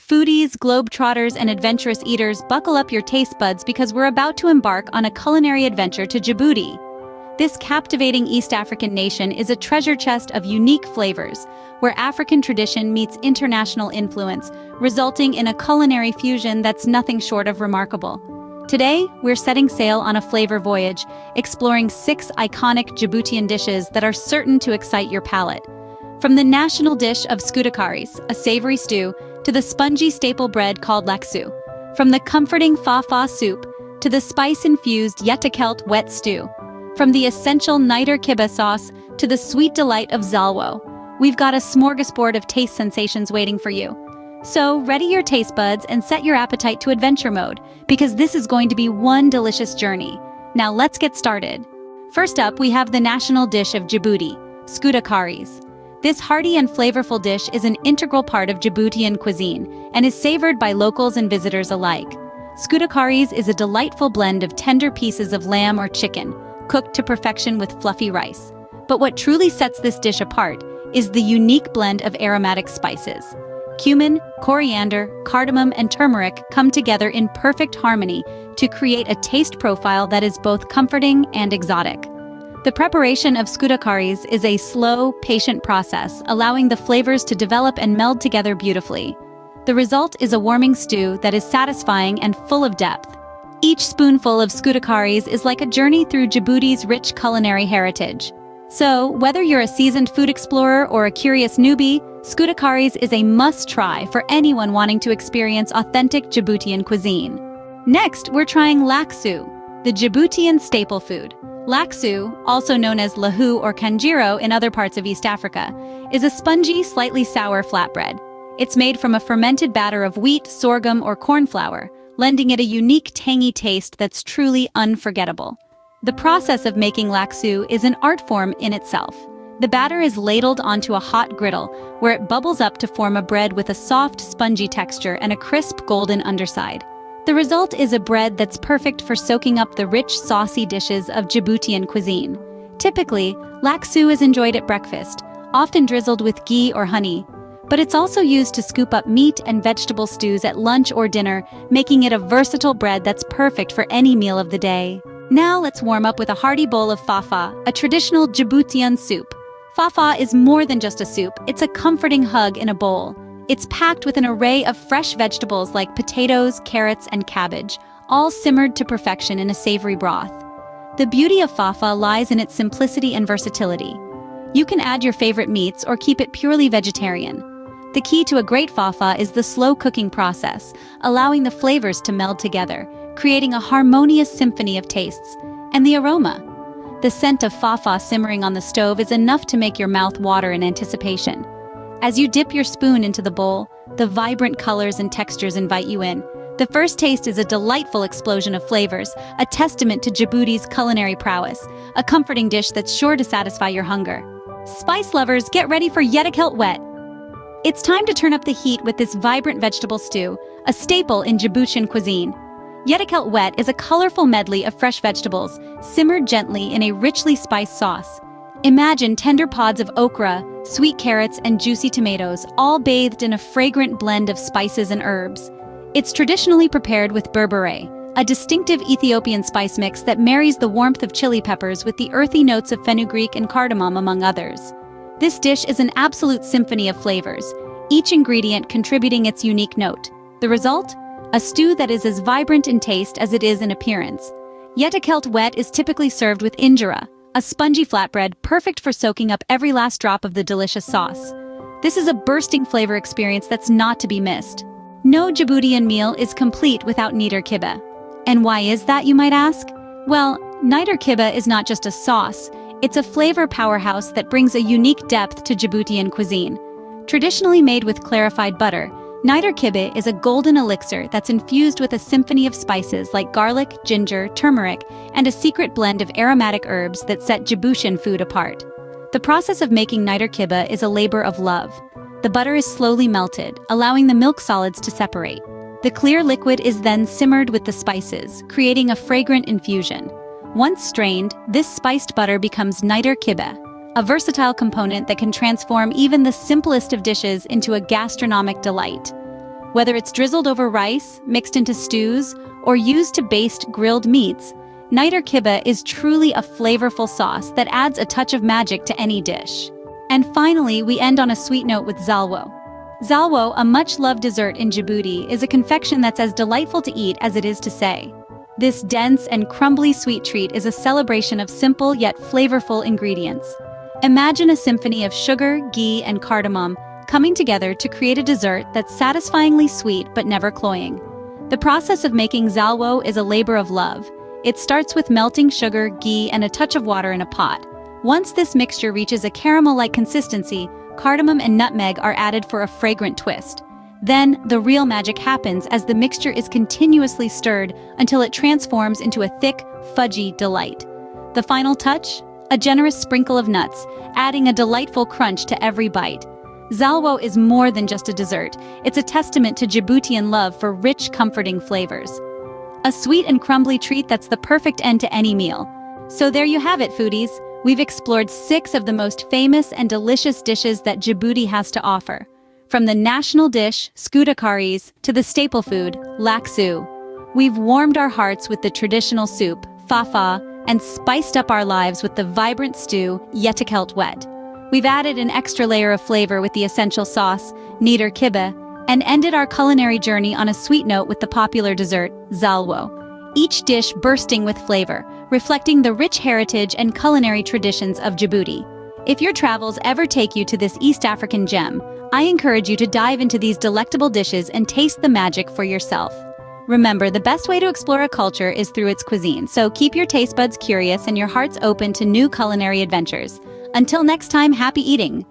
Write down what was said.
Foodies, globetrotters, and adventurous eaters, buckle up your taste buds because we're about to embark on a culinary adventure to Djibouti. This captivating East African nation is a treasure chest of unique flavors, where African tradition meets international influence, resulting in a culinary fusion that's nothing short of remarkable. Today, we're setting sail on a flavor voyage, exploring 6 iconic Djiboutian dishes that are certain to excite your palate. From the national dish of Skudahkharis, a savory stew, to the spongy staple bread called Laxoox. From the comforting Fah-fah soup to the spice-infused Yetakelt wet stew. From the essential Niter Kibbeh sauce to the sweet delight of Xalwo, we've got a smorgasbord of taste sensations waiting for you. So, ready your taste buds and set your appetite to adventure mode, because this is going to be one delicious journey. Now let's get started. First up, we have the national dish of Djibouti, Skudahkharis. This hearty and flavorful dish is an integral part of Djiboutian cuisine and is savored by locals and visitors alike. Skudahkharis is a delightful blend of tender pieces of lamb or chicken, cooked to perfection with fluffy rice. But what truly sets this dish apart is the unique blend of aromatic spices. Cumin, coriander, cardamom, and turmeric come together in perfect harmony to create a taste profile that is both comforting and exotic. The preparation of Skudahkharis is a slow, patient process, allowing the flavors to develop and meld together beautifully. The result is a warming stew that is satisfying and full of depth. Each spoonful of Skudahkharis is like a journey through Djibouti's rich culinary heritage. So, whether you're a seasoned food explorer or a curious newbie, Skudahkharis is a must-try for anyone wanting to experience authentic Djiboutian cuisine. Next, we're trying Laxoox, the Djiboutian staple food. Laxoox, also known as lahu or kanjiro in other parts of East Africa, is a spongy, slightly sour flatbread. It's made from a fermented batter of wheat, sorghum, or corn flour, lending it a unique tangy taste that's truly unforgettable. The process of making Laxoox is an art form in itself. The batter is ladled onto a hot griddle, where it bubbles up to form a bread with a soft, spongy texture and a crisp, golden underside. The result is a bread that's perfect for soaking up the rich, saucy dishes of Djiboutian cuisine. Typically, Laxoox is enjoyed at breakfast, often drizzled with ghee or honey, but it's also used to scoop up meat and vegetable stews at lunch or dinner, making it a versatile bread that's perfect for any meal of the day. Now let's warm up with a hearty bowl of Fah-fah, a traditional Djiboutian soup. Fah-fah is more than just a soup, it's a comforting hug in a bowl. It's packed with an array of fresh vegetables like potatoes, carrots, and cabbage, all simmered to perfection in a savory broth. The beauty of Fah-fah lies in its simplicity and versatility. You can add your favorite meats or keep it purely vegetarian. The key to a great Fah-fah is the slow cooking process, allowing the flavors to meld together, creating a harmonious symphony of tastes. And the aroma. The scent of Fah-fah simmering on the stove is enough to make your mouth water in anticipation. As you dip your spoon into the bowl, the vibrant colors and textures invite you in. The first taste is a delightful explosion of flavors, a testament to Djibouti's culinary prowess, a comforting dish that's sure to satisfy your hunger. Spice lovers, get ready for Yetakelt wet. It's time to turn up the heat with this vibrant vegetable stew, a staple in Djiboutian cuisine. Yetakelt wet is a colorful medley of fresh vegetables, simmered gently in a richly spiced sauce. Imagine tender pods of okra, sweet carrots, and juicy tomatoes, all bathed in a fragrant blend of spices and herbs. It's traditionally prepared with berbere, a distinctive Ethiopian spice mix that marries the warmth of chili peppers with the earthy notes of fenugreek and cardamom, among others. This dish is an absolute symphony of flavors, each ingredient contributing its unique note. The result? A stew that is as vibrant in taste as it is in appearance. Yetakelt wet is typically served with injera, a spongy flatbread perfect for soaking up every last drop of the delicious sauce. This is a bursting flavor experience that's not to be missed. No Djiboutian meal is complete without Niter Kibbeh. And why is that, you might ask? Well, Niter Kibbeh is not just a sauce, it's a flavor powerhouse that brings a unique depth to Djiboutian cuisine. Traditionally made with clarified butter, Niter Kibbeh is a golden elixir that's infused with a symphony of spices like garlic, ginger, turmeric, and a secret blend of aromatic herbs that set Djiboutian food apart. The process of making Niter Kibbeh is a labor of love. The butter is slowly melted, allowing the milk solids to separate. The clear liquid is then simmered with the spices, creating a fragrant infusion. Once strained, this spiced butter becomes Niter Kibbeh, a versatile component that can transform even the simplest of dishes into a gastronomic delight. Whether it's drizzled over rice, mixed into stews, or used to baste grilled meats, Niter Kibbeh is truly a flavorful sauce that adds a touch of magic to any dish. And finally, we end on a sweet note with Xalwo. Xalwo, a much-loved dessert in Djibouti, is a confection that's as delightful to eat as it is to say. This dense and crumbly sweet treat is a celebration of simple yet flavorful ingredients. Imagine a symphony of sugar, ghee, and cardamom coming together to create a dessert that's satisfyingly sweet but never cloying. The process of making Xalwo is a labor of love. It starts with melting sugar, ghee, and a touch of water in a pot. Once this mixture reaches a caramel-like consistency, cardamom and nutmeg are added for a fragrant twist. Then, the real magic happens as the mixture is continuously stirred until it transforms into a thick, fudgy delight. The final touch? A generous sprinkle of nuts, adding a delightful crunch to every bite. Xalwo is more than just a dessert. It's a testament to Djiboutian love for rich, comforting flavors. A sweet and crumbly treat that's the perfect end to any meal. So there you have it, foodies. We've explored 6 of the most famous and delicious dishes that Djibouti has to offer. From the national dish, Skudahkharis, to the staple food, Laxoox. We've warmed our hearts with the traditional soup, Fah-fah, and spiced up our lives with the vibrant stew, Yetakelt wet. We've added an extra layer of flavor with the essential sauce, Niter Kibbeh, and ended our culinary journey on a sweet note with the popular dessert, Xalwo. Each dish bursting with flavor, reflecting the rich heritage and culinary traditions of Djibouti. If your travels ever take you to this East African gem, I encourage you to dive into these delectable dishes and taste the magic for yourself. Remember, the best way to explore a culture is through its cuisine, so keep your taste buds curious and your hearts open to new culinary adventures. Until next time, happy eating!